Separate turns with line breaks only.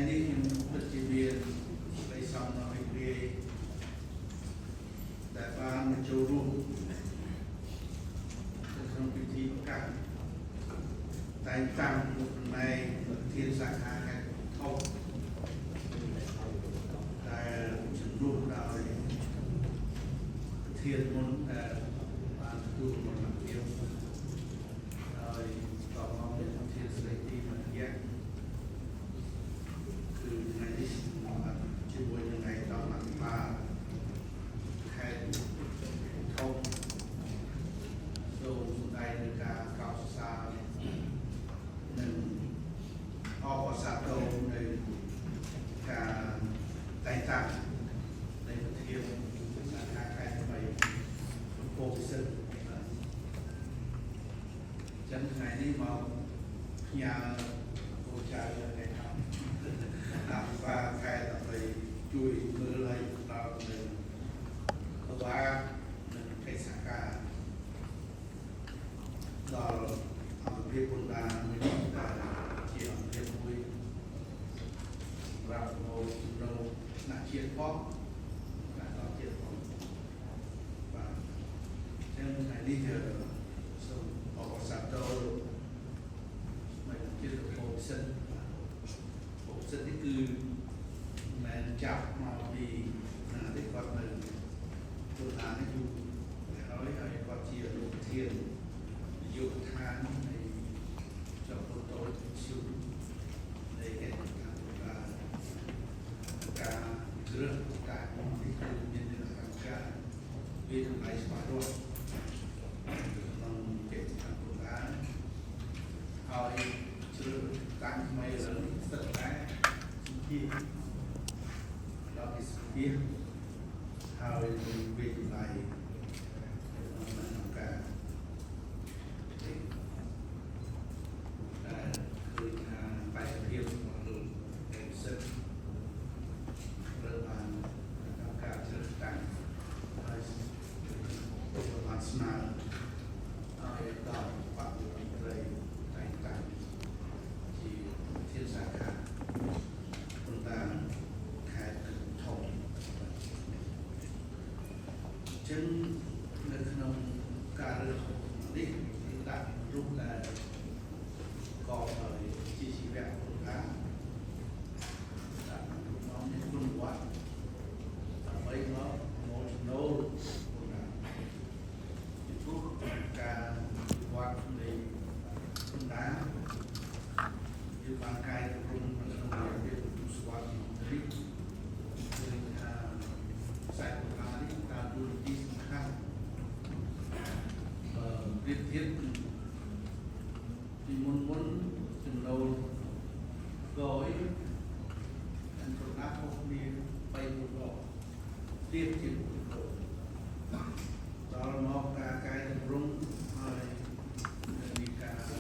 នេះខ្ញុំពិតជាមានសេចក្តីសោកណាស់រីករាយដែលបានមកចូលរួមក្នុងពិធីប្រកាសតែងតាំងមុខតំណែងប្រធានសាខាខេត្តកំពតដែលជំនួសដោយប្រធានមុនដែលបានទទួលមរណភាពហើយតមកមានប្រធានស្ដីទីមួយរយៈគឺថ្ងៃនេះជាមួយនឹងថ្ងៃដល់អភិបាលខេត្តធំសូមសម្ដែងនឹងការកោតសរសើរនិងអបអរសាទរនៅការតែងតាំងនៃប្រធានសាខាខេត្តថ្មីពោធិ៍ពិសិដ្ឋចឹងថ្ងៃនេះមកផ្ញើពរជ័យដល់អ្នកអភិបាលខេត្តដើម្បីជួយមើលឲ្យដល់នៅអភិបាលនិងកិច្ចសហការដល់អង្គភាពពន្ធដារមួយនេះដែលជាអង្គភាពមួយសម្រាប់ប្រមូលចំណូលថ្នាក់ជាតិផងថ្នាក់ដល់ជាតិផងបាទចឹងថ្ងៃនេះសូមអបអរសាទរមកជាពោធិ៍ពិសិដ្ឋពោធិ៍ពិសិដ្ឋនេះគឺមិនចាប់មកពីណាទេគាត់នៅទូតានេះយូរហើយគាត់ជាលោកប្រធានយុវដ្ឋាននៃចៅពុទ្ធោជុំនៃហេតុការណ៍ការគ្រឹះការនេះគឺមានលក្ខណៈវាតម្លៃច្បាស់លាស់ក្នុងកិច្ចការពុទ្ធាហើយជ្រើសតាំងថ្មីឥឡូវនេះស្ទើរតែជាដល់ពីស្ពាហ៍ហើយវាតម្លៃក្នុងការគឺថាបែបភាពរបស់លោកឯកសិទ្ធិត្រូវបានការជ្រើសតាំងហើយបានស្នើឲ្យដល់បព្វមន្ត្រីតែងតាំងជាធានសាខាប៉ុន្តែខេត្តធំចឹងនៅក្នុងការរើសនេះគឺដាក់រូបដែលកបដោយជាជីវៈពុទ្ធាដាក់រូបមកនេះគុណវត្តដើម្បីមកមកចំណូលពុទ្ធាពីព្រោះការវត្តនៃពុទ្ធាគឺបានកាយរំក្នុងរយៈពេលសវត្សរ៍នេះគឺថាខ្សែពុទ្ធានេះតាមទូរទស្សន៍សំខាន់ប្រៀបធៀបពីមុនចំណូលកយនិងប្រដាប់របស់គ្នា3 4 ដងទៀតជា